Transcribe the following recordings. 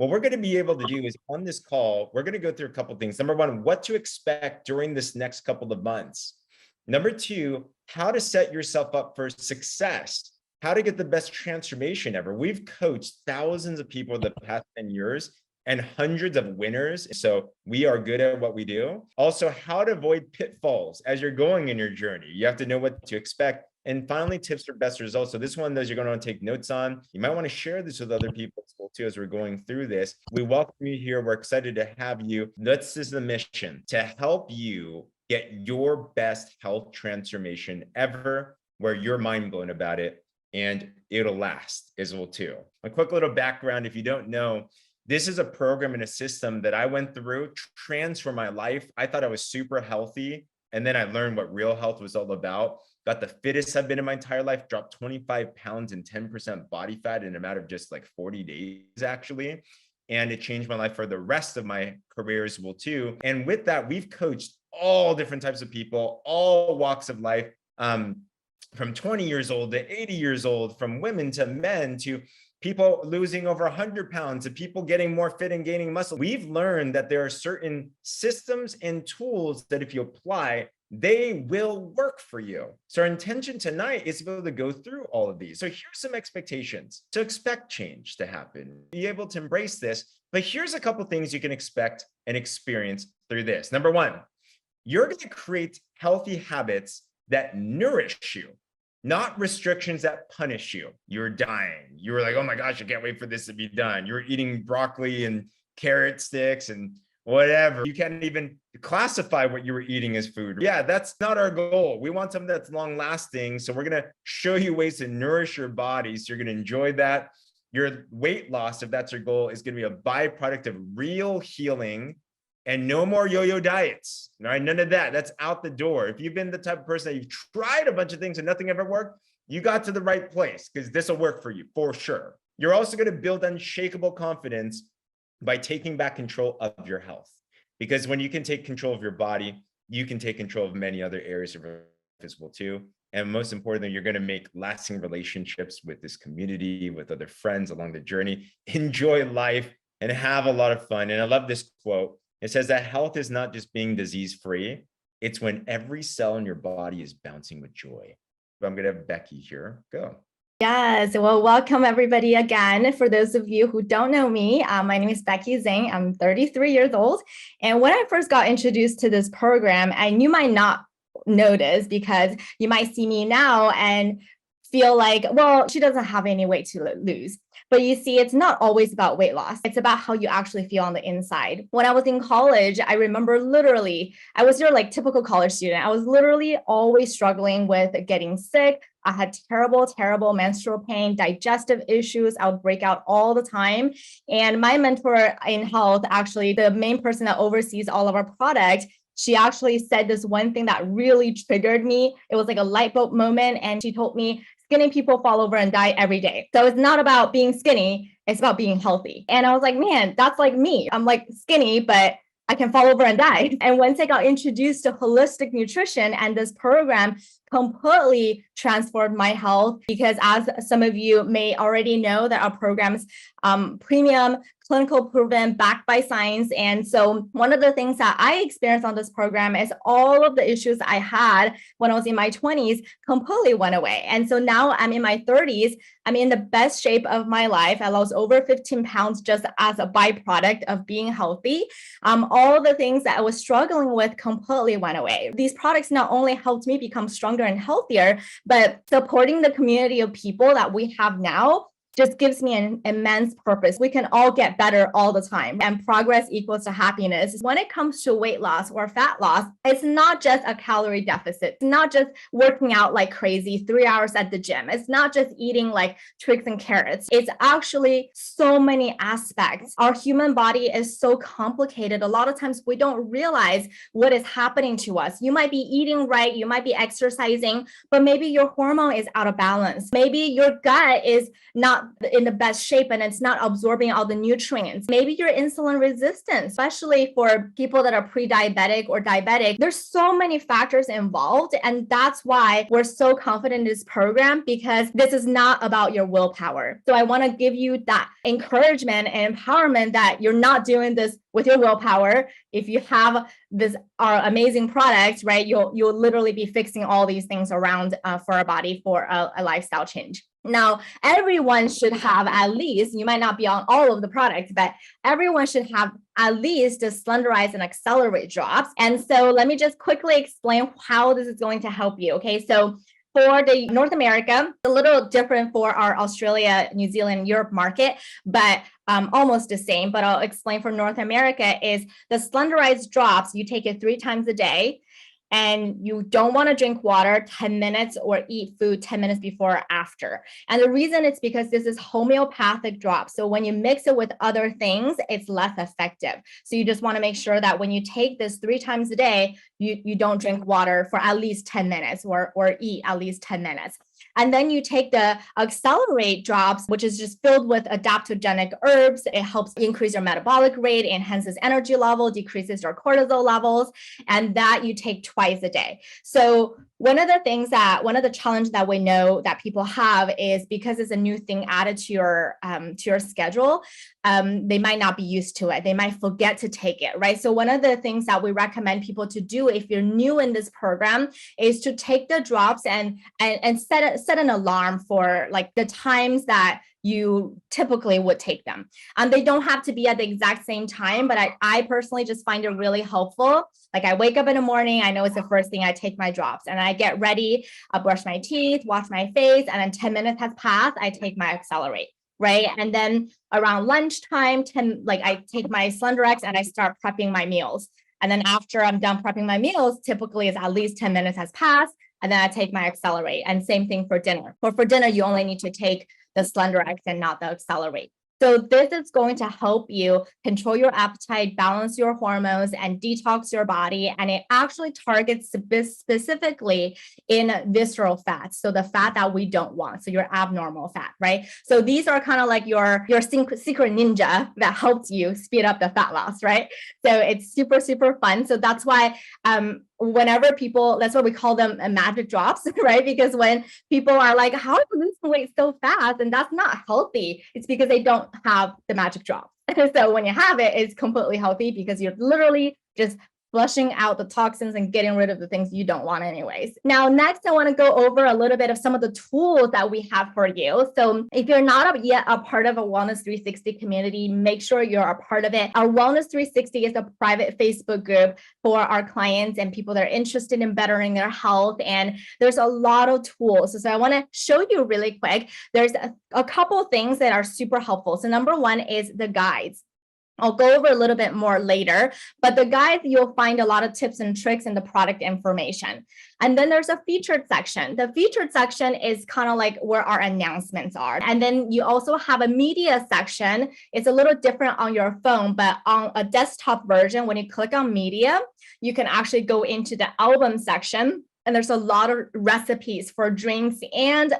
what we're going to be able to do is on this call, we're going to go through a couple of things. Number one, what to expect during this next couple of months. Number two, how to set yourself up for success, how to get the best transformation ever. We've coached thousands of people the past 10 years and hundreds of winners. So we are good at what we do. Also, how to avoid pitfalls as you're going in your journey. You have to know what to expect. And finally, tips for best results. So this one that you're going to want to take notes on. You might want to share this with other people too as we're going through this. We welcome you here. We're excited to have you. This is the mission, to help you get your best health transformation ever, where you're mind blown about it and it'll last as well too. A quick little background, if you don't know, this is a program and a system that I went through, transformed my life. I thought I was super healthy. And then I learned what real health was all about. Got the fittest I've been in my entire life, dropped 25 pounds and 10% body fat in a matter of just like 40 days, actually. And it changed my life for the rest of my career as well too. And with that, we've coached all different types of people, all walks of life, from 20 years old to 80 years old, from women to men to people losing over 100 pounds, to people getting more fit and gaining muscle. We've learned that there are certain systems and tools that if you apply, they will work for you. So our intention tonight is to be able to go through all of these. So here's some expectations. To expect change to happen, be able to embrace this. But here's a couple things you can expect and experience through this. Number one, you're going to create healthy habits that nourish you, not restrictions that punish you. You're dying. You were like, oh my gosh, I can't wait for this to be done. You're eating broccoli and carrot sticks and whatever. You can't even classify what you were eating as food. Yeah, that's not our goal. We want something that's long lasting. So we're going to show you ways to nourish your body. So you're going to enjoy that. Your weight loss, if that's your goal, is going to be a byproduct of real healing. And no more yo-yo diets, right? None of that. That's out the door. If you've been the type of person that you've tried a bunch of things and nothing ever worked, you got to the right place because this will work for you for sure. You're also going to build unshakable confidence by taking back control of your health. Because when you can take control of your body, you can take control of many other areas of your life as well too. And most importantly, you're going to make lasting relationships with this community, with other friends along the journey. Enjoy life and have a lot of fun. And I love this quote. It says that health is not just being disease-free. It's when every cell in your body is bouncing with joy. So I'm going to have Becky here. Go. Yes. Well, welcome everybody again. For those of you who don't know me, my name is Becky Zhang. I'm 33 years old. And when I first got introduced to this program, and you might not notice because you might see me now and feel like, well, she doesn't have any weight to lose. But you see, it's not always about weight loss. It's about how you actually feel on the inside. When I was in college, I remember literally, I was your like typical college student. I was literally always struggling with getting sick. I had terrible menstrual pain, digestive issues. I would break out all the time. And my mentor in health, actually, the main person that oversees all of our product, she actually said this one thing that really triggered me. It was like a light bulb moment. And she told me, skinny people fall over and die every day. So it's not about being skinny, it's about being healthy. And I was like, man, that's like me. I'm like skinny, but I can fall over and die. And once I got introduced to holistic nutrition and this program completely transformed my health, because as some of you may already know that our program's premium, clinical proven, backed by science. And so one of the things that I experienced on this program is all of the issues I had when I was in my 20s completely went away. And so now I'm in my 30s. I'm in the best shape of my life. I lost over 15 pounds just as a byproduct of being healthy. All the things that I was struggling with completely went away. These products not only helped me become stronger and healthier, but supporting the community of people that we have now just gives me an immense purpose. We can all get better all the time, and progress equals to happiness. When it comes to weight loss or fat loss, it's not just a calorie deficit. It's not just working out like crazy 3 hours at the gym. It's not just eating like twigs and carrots. It's actually so many aspects. Our human body is so complicated. A lot of times we don't realize what is happening to us. You might be eating right, you might be exercising, but maybe your hormone is out of balance. Maybe your gut is not not in the best shape and it's not absorbing all the nutrients. Maybe you're insulin resistant, especially for people that are pre-diabetic or diabetic. There's so many factors involved. And that's why we're so confident in this program, because this is not about your willpower. So I want to give you that encouragement and empowerment that you're not doing this with your willpower. If you have our amazing product, right, you'll literally be fixing all these things around for our body for a lifestyle change. Now, everyone should have at least, you might not be on all of the products, but everyone should have at least the Slenderize and Accelerate drops. And so let me just quickly explain how this is going to help you. Okay, so for the North America, a little different for our Australia, New Zealand, Europe market, but almost the same. But I'll explain for North America is the Slenderize drops, you take it 3 times a day. And you don't want to drink water 10 minutes or eat food 10 minutes before or after. And the reason it's because this is homeopathic drops. So when you mix it with other things, it's less effective. So you just want to make sure that when you take this 3 times a day, you don't drink water for at least 10 minutes or eat at least 10 minutes. And then you take the Accelerate drops, which is just filled with adaptogenic herbs. It helps increase your metabolic rate, enhances energy level, decreases your cortisol levels, and that you take twice a day. So one of the challenges that we know that people have is because it's a new thing added to your schedule, they might not be used to it. They might forget to take it, right? So one of the things that we recommend people to do if you're new in this program is to take the drops and set an alarm for like the times that you typically would take them. They don't have to be at the exact same time, but I personally just find it really helpful. Like I wake up in the morning, I know it's the first thing, I take my drops and I get ready, I brush my teeth, wash my face, and then 10 minutes has passed, I take my Accelerate. Right. And then around lunchtime, I take my Slenderex and I start prepping my meals. And then after I'm done prepping my meals, typically is at least 10 minutes has passed. And then I take my Accelerate. And same thing for dinner. But for dinner, you only need to take the Slenderex and not the Accelerate. So this is going to help you control your appetite, balance your hormones, and detox your body. And it actually targets specifically in visceral fats. So the fat that we don't want. So your abnormal fat, right? So these are kind of like your secret ninja that helps you speed up the fat loss, right? So it's super, super fun. So that's why whenever people, that's why we call them magic drops, right? Because when people are like, how do you lose weight so fast? And that's not healthy. It's because they don't have the magic drop. So when you have it, it's completely healthy because you're literally just flushing out the toxins and getting rid of the things you don't want anyways. Now, next, I want to go over a little bit of some of the tools that we have for you. So if you're not yet a part of a Wellness 360 community, make sure you're a part of it. Our Wellness 360 is a private Facebook group for our clients and people that are interested in bettering their health. And there's a lot of tools. So I want to show you really quick. There's a couple of things that are super helpful. So number one is the guides. I'll go over a little bit more later, but the guides, you'll find a lot of tips and tricks in the product information. And then there's a featured section. The featured section is kind of like where our announcements are. And then you also have a media section. It's a little different on your phone, but on a desktop version, when you click on media, you can actually go into the album section. And there's a lot of recipes for drinks and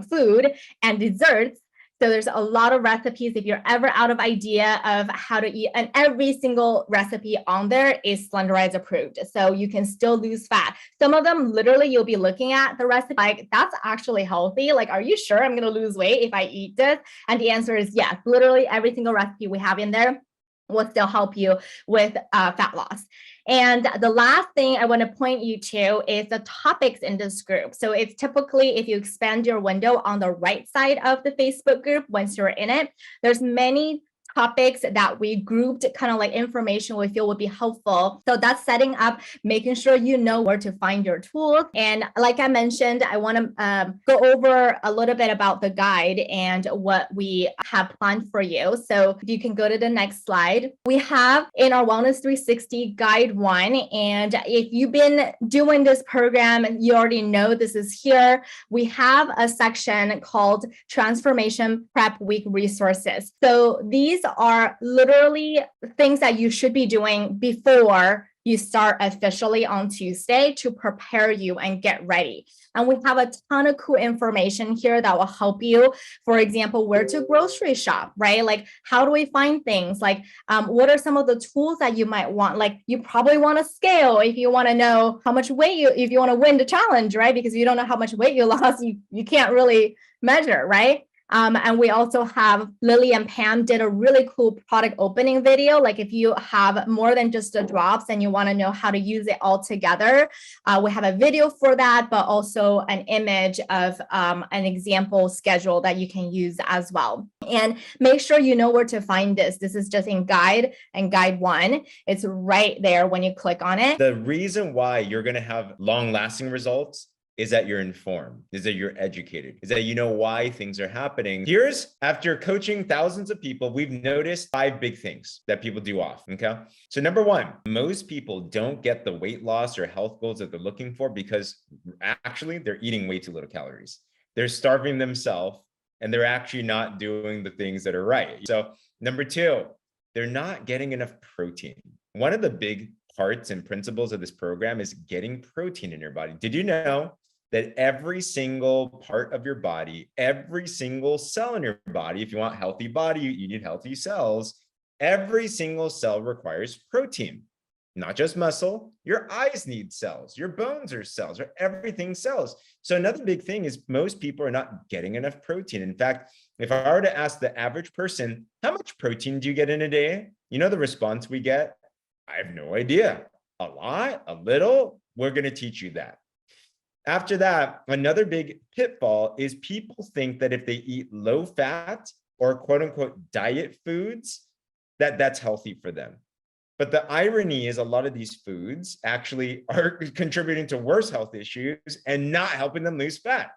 food and desserts. So there's a lot of recipes if you're ever out of idea of how to eat, and every single recipe on there is Slenderize approved. So you can still lose fat. Some of them, literally, you'll be looking at the recipe like, that's actually healthy. Like, are you sure I'm going to lose weight if I eat this? And the answer is yes. Literally every single recipe we have in there will still help you with fat loss. And the last thing I want to point you to is the topics in this group. So it's typically, if you expand your window on the right side of the Facebook group, once you're in it, there's many topics that we grouped, kind of like information we feel would be helpful. So that's setting up, making sure you know where to find your tools. And like I mentioned, I want to go over a little bit about the guide and what we have planned for you. So if you can go to the next slide, we have in our Wellness 360 Guide 1. And if you've been doing this program, you already know this is here. We have a section called Transformation Prep Week Resources. So these are literally things that you should be doing before you start officially on Tuesday to prepare you and get ready. And we have a ton of cool information here that will help you. For example, where to grocery shop, right? Like, how do we find things? Like, what are some of the tools that you might want? Like, you probably want a scale if you want to know how much weight if you want to win the challenge, right? Because if you don't know how much weight you lost, you can't really measure, right? And we also have Lily and Pam did a really cool product opening video. Like if you have more than just the drops and you want to know how to use it all together, we have a video for that, but also an image of an example schedule that you can use as well. And make sure you know where to find this. This is just in guide and guide 1. It's right there when you click on it. The reason why you're going to have long lasting results is that you're informed, is that you're educated, is that you know why things are happening. Here's, after coaching thousands of people, we've noticed 5 big things that people do off, okay? So number 1, most people don't get the weight loss or health goals that they're looking for because actually they're eating way too little calories. They're starving themselves and they're actually not doing the things that are right. So number 2, they're not getting enough protein. One of the big parts and principles of this program is getting protein in your body. Did you know that every single part of your body, every single cell in your body, if you want a healthy body, you need healthy cells. Every single cell requires protein, not just muscle. Your eyes need cells, your bones are cells, or everything cells. So another big thing is most people are not getting enough protein. In fact, if I were to ask the average person, how much protein do you get in a day? You know the response we get? I have no idea. A lot, a little. We're going to teach you that. After that, another big pitfall is people think that if they eat low fat or quote unquote diet foods, that's healthy for them. But the irony is a lot of these foods actually are contributing to worse health issues and not helping them lose fat.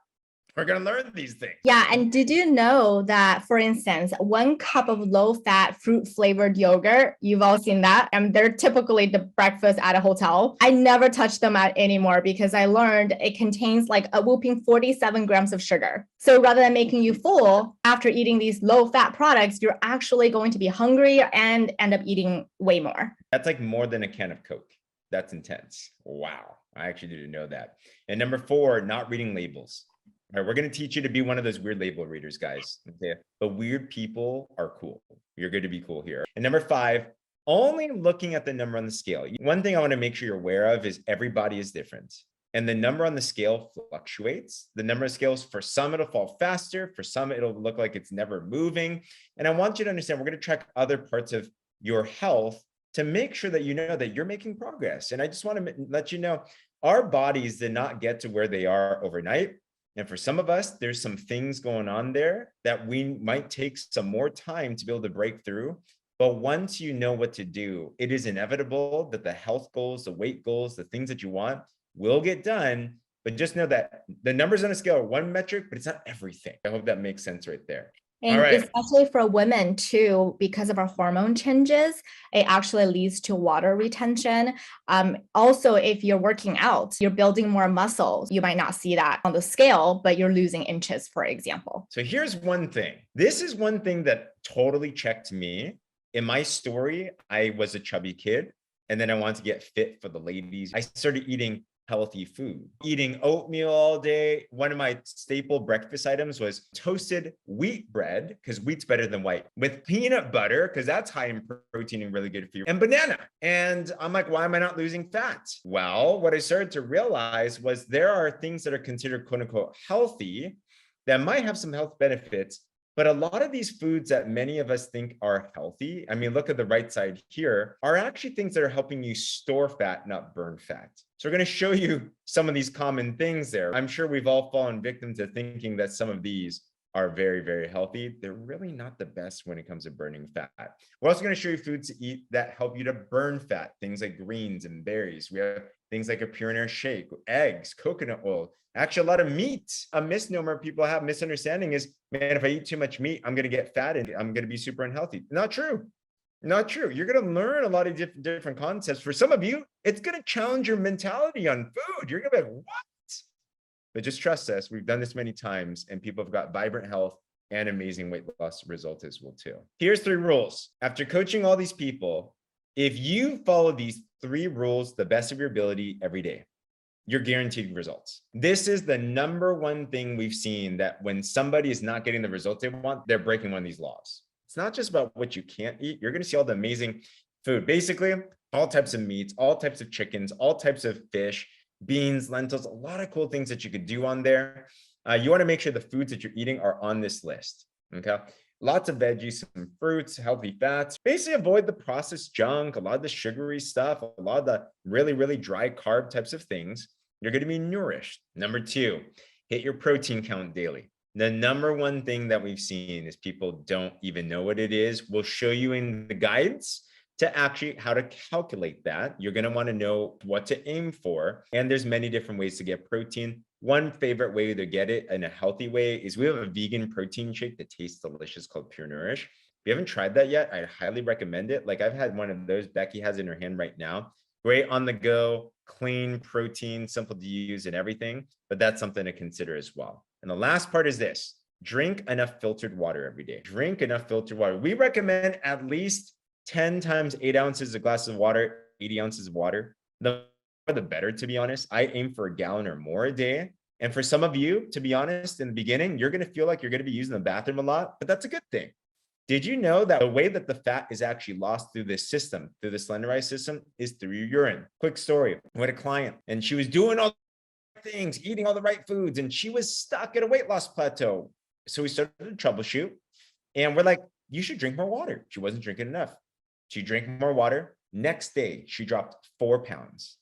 We're going to learn these things. Yeah. And did you know that, for instance, 1 cup of low-fat fruit-flavored yogurt, you've all seen that, and they're typically the breakfast at a hotel. I never touch them anymore because I learned it contains like a whooping 47 grams of sugar. So rather than making you full after eating these low-fat products, you're actually going to be hungry and end up eating way more. That's like more than a can of Coke. That's intense. Wow. I actually didn't know that. And number 4, not reading labels. All right, we're going to teach you to be one of those weird label readers, guys. Okay. But weird people are cool. You're going to be cool here. And number 5, only looking at the number on the scale. One thing I want to make sure you're aware of is everybody is different. And the number on the scale fluctuates. The number of scales, for some, it'll fall faster. For some, it'll look like it's never moving. And I want you to understand, we're going to track other parts of your health to make sure that you know that you're making progress. And I just want to let you know, our bodies did not get to where they are overnight. And for some of us, there's some things going on there that we might take some more time to be able to break through. But once you know what to do, it is inevitable that the health goals, the weight goals, the things that you want will get done. But just know that the numbers on a scale are one metric, but it's not everything. I hope that makes sense right there. And especially for women too, because of our hormone changes, it actually leads to water retention. Also, if you're working out, you're building more muscles. You might not see that on the scale, but you're losing inches, for example. So here's one thing. This is one thing that totally checked me. In my story, I was a chubby kid, and then I wanted to get fit for the ladies. I started eating healthy food, eating oatmeal all day. One of my staple breakfast items was toasted wheat bread, because wheat's better than white, with peanut butter, because that's high in protein and really good for you, and banana. And I'm like, why am I not losing fat? Well, what I started to realize was there are things that are considered quote unquote healthy that might have some health benefits. But a lot of these foods that many of us think are healthy, I mean, look at the right side here, are actually things that are helping you store fat, not burn fat. So we're going to show you some of these common things there. I'm sure we've all fallen victim to thinking that some of these are very, very healthy. They're really not the best when it comes to burning fat. We're also going to show you foods to eat that help you to burn fat, things like greens and berries. We have things like a pure air shake, eggs, coconut oil, actually a lot of meat. A misnomer people have, misunderstanding is, man, if I eat too much meat, I'm going to get fat and I'm going to be super unhealthy. Not true. Not true. You're going to learn a lot of different concepts. For some of you, it's going to challenge your mentality on food. You're going to be like, what? But just trust us. We've done this many times and people have got vibrant health and amazing weight loss results as well too. Here's 3 rules. After coaching all these people, if you follow these 3 rules the best of your ability every day, you're guaranteed results. This is the number one thing we've seen, that when somebody is not getting the results they want, they're breaking one of these laws. It's not just about what you can't eat. You're going to see all the amazing food, basically all types of meats, all types of chickens, all types of fish, beans, lentils, a lot of cool things that you could do on there. You want to make sure the foods that you're eating are on this list. Okay. Lots of veggies, some fruits, healthy fats. Basically avoid the processed junk, a lot of the sugary stuff, a lot of the really, really dry carb types of things. You're going to be nourished. Number two, hit your protein count daily. The number one thing that we've seen is people don't even know what it is. We'll show you in the guides to actually how to calculate that. You're going to want to know what to aim for. And there's many different ways to get protein. One favorite way to get it in a healthy way is we have a vegan protein shake that tastes delicious called Pure Nourish. If you haven't tried that yet, I highly recommend it. Like, I've had one of those. Becky has it in her hand right now. Great on the go, clean protein, simple to use and everything. But that's something to consider as well. And the last part is this: drink enough filtered water every day. Drink enough filtered water. We recommend at least 10 times 8 ounces of glasses of water, 80 ounces of water. The more the better, to be honest. I aim for a gallon or more a day. And for some of you, to be honest, in the beginning, you're going to feel like you're going to be using the bathroom a lot, but that's a good thing. Did you know that the way that the fat is actually lost through this system, through the Slenderize system, is through your urine? Quick story. I had a client and she was doing all the things, eating all the right foods, and she was stuck at a weight loss plateau. So we started to troubleshoot, and we're like, you should drink more water. She wasn't drinking enough. She drank more water. Next day, she dropped 4 pounds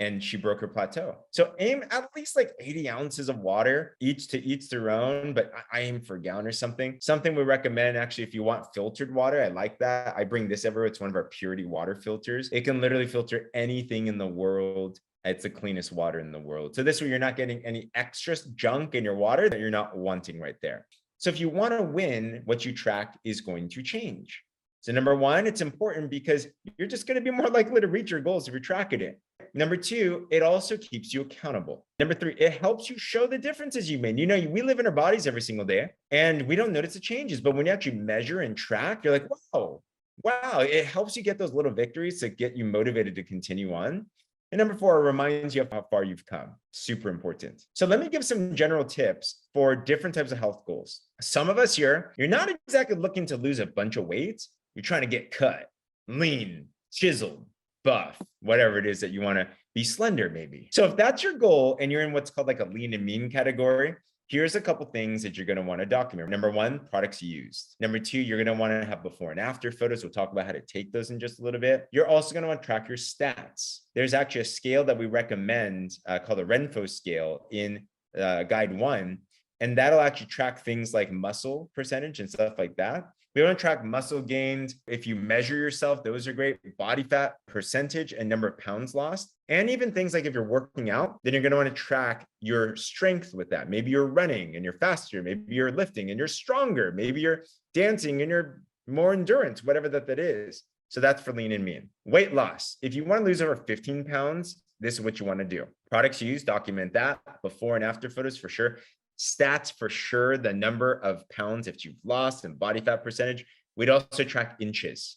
and she broke her plateau. So aim at least like 80 ounces of water, each to each their own, but I aim for a gallon or something. Something we recommend, actually, if you want filtered water, I like that. I bring this everywhere. It's one of our purity water filters. It can literally filter anything in the world. It's the cleanest water in the world. So this way you're not getting any extra junk in your water that you're not wanting right there. So if you want to win, what you track is going to change. So number one, it's important because you're just going to be more likely to reach your goals if you're tracking it. Number two, it also keeps you accountable. Number three, it helps you show the differences you made. You know, we live in our bodies every single day and we don't notice the changes, but when you actually measure and track, you're like, wow, it helps you get those little victories to get you motivated to continue on. And number four, it reminds you of how far you've come. Super important. So let me give some general tips for different types of health goals. Some of us here, you're not exactly looking to lose a bunch of weight. You're trying to get cut, lean, chiseled, buff, whatever it is that you want to be, slender maybe. So if that's your goal and you're in what's called like a lean and mean category, here's a couple things that you're going to want to document. Number one, products used. Number two, you're going to want to have before and after photos. We'll talk about how to take those in just a little bit. You're also going to want to track your stats. There's actually a scale that we recommend called the Renfo scale in guide 1. And that'll actually track things like muscle percentage and stuff like that. We want to track muscle gains. If you measure yourself, those are great. Body fat percentage and number of pounds lost. And even things like if you're working out, then you're going to want to track your strength with that. Maybe you're running and you're faster. Maybe you're lifting and you're stronger. Maybe you're dancing and you're more endurance, whatever that is. So that's for lean and mean. Weight loss. If you want to lose over 15 pounds, this is what you want to do. Products used, document that. Before and after photos for sure. Stats for sure, the number of pounds if you've lost and body fat percentage. We'd also track inches.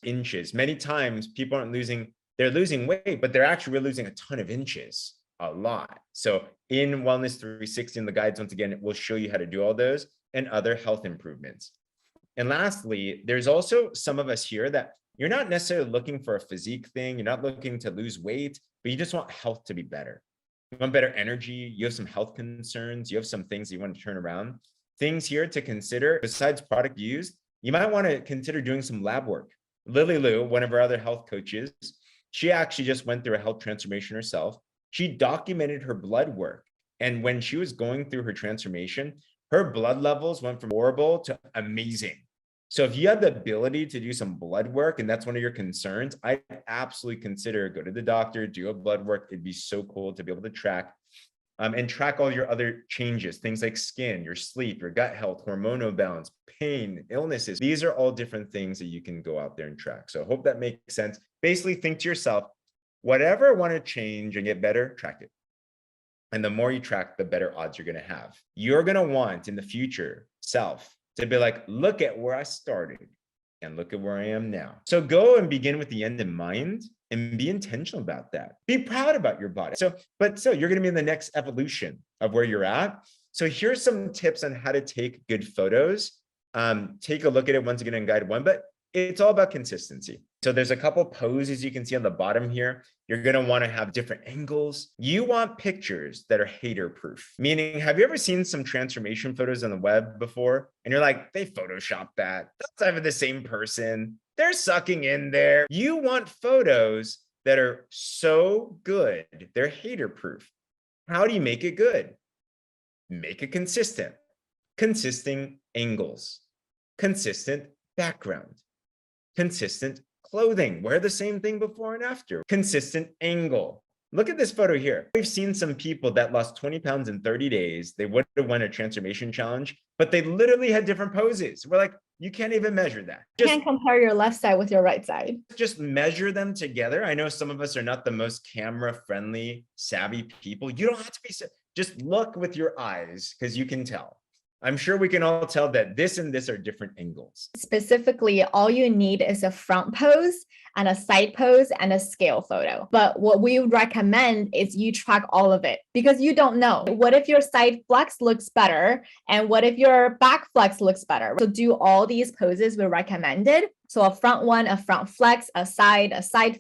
Many times people aren't losing, they're losing weight, but they're actually losing a ton of inches, a lot. So in Wellness 360 in the guides, once again, we'll show you how to do all those and other health improvements. And lastly, there's also some of us here that you're not necessarily looking for a physique thing. You're not looking to lose weight, but you just want health to be better. You want better energy, you have some health concerns, you have some things you want to turn around. Things here to consider, besides product used, you might want to consider doing some lab work. Lily Lou, one of our other health coaches, she actually just went through a health transformation herself. She documented her blood work. And when she was going through her transformation, her blood levels went from horrible to amazing. So if you have the ability to do some blood work and that's one of your concerns, I absolutely consider go to the doctor, do a blood work. It'd be so cool to be able to track and track all your other changes, things like skin, your sleep, your gut health, hormonal balance, pain, illnesses. These are all different things that you can go out there and track. So I hope that makes sense. Basically, think to yourself, whatever I want to change and get better, track it. And the more you track, the better odds you're going to have. You're going to want in the future self to be like, look at where I started. And look at where I am now. So go and begin with the end in mind and be intentional about that. Be proud about your body. So you're going to be in the next evolution of where you're at. So here's some tips on how to take good photos. Take a look at it once again in guide 1, but it's all about consistency. So there's a couple poses you can see on the bottom here. You're going to want to have different angles. You want pictures that are hater proof, meaning, have you ever seen some transformation photos on the web before? And you're like, they photoshopped that. That's even the same person. They're sucking in there. You want photos that are so good. They're hater proof. How do you make it good? Make it consistent. Consistent angles, consistent background, consistent clothing. Wear the same thing before and after. Consistent angle. Look at this photo here. We've seen some people that lost 20 pounds in 30 days. They would have won a transformation challenge, but they literally had different poses. We're like, you can't even measure that. You can't compare your left side with your right side. Just measure them together. I know some of us are not the most camera friendly, savvy people. You don't have to be, just look with your eyes because you can tell. I'm sure we can all tell that this and this are different angles. Specifically, all you need is a front pose and a side pose and a scale photo. But what we would recommend is you track all of it because you don't know. What if your side flex looks better? And what if your back flex looks better? So do all these poses we recommended. So a front one, a front flex, a side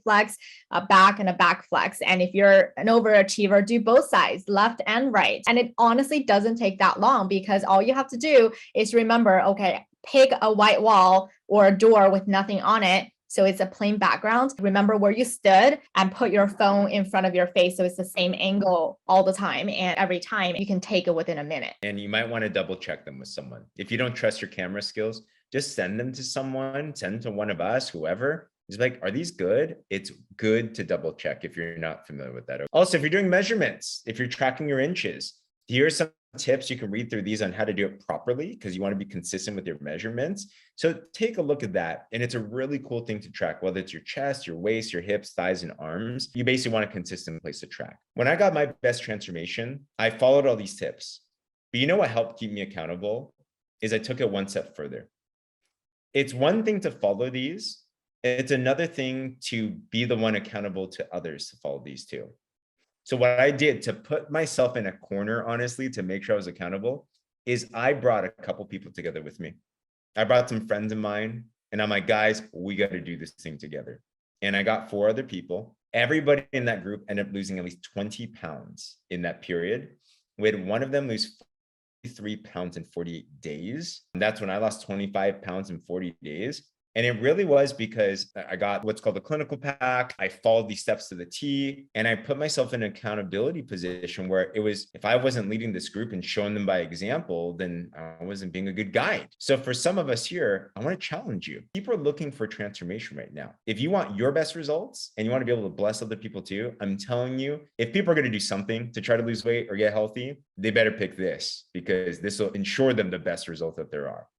flex, a back and a back flex. And if you're an overachiever, do both sides, left and right. And it honestly doesn't take that long because all you have to do is remember, okay, pick a white wall or a door with nothing on it. So it's a plain background. Remember where you stood and put your phone in front of your face. So it's the same angle all the time. And every time you can take it within a minute. And you might want to double check them with someone. If you don't trust your camera skills, just send them to someone, send to one of us, whoever. Just like, are these good? It's good to double check if you're not familiar with that. Also, if you're doing measurements, if you're tracking your inches, here's some tips. You can read through these on how to do it properly because you want to be consistent with your measurements. So take a look at that. And it's a really cool thing to track, whether it's your chest, your waist, your hips, thighs, and arms. You basically want a consistent place to track. When I got my best transformation, I followed all these tips. But you know what helped keep me accountable is I took it one step further. It's one thing to follow these. It's another thing to be the one accountable to others to follow these too. So what I did to put myself in a corner, honestly, to make sure I was accountable, is I brought a couple people together with me. I brought some friends of mine and I'm like, guys, we got to do this thing together. And I got 4 other people. Everybody in that group ended up losing at least 20 pounds in that period. We had one of them lose 3 pounds in 48 days. And that's when I lost 25 pounds in 40 days. And it really was because I got what's called a clinical pack. I followed these steps to the T, and I put myself in an accountability position where it was, if I wasn't leading this group and showing them by example, then I wasn't being a good guide. So for some of us here, I want to challenge you. People are looking for transformation right now. If you want your best results and you want to be able to bless other people too, I'm telling you, if people are going to do something to try to lose weight or get healthy, they better pick this because this will ensure them the best result that there are.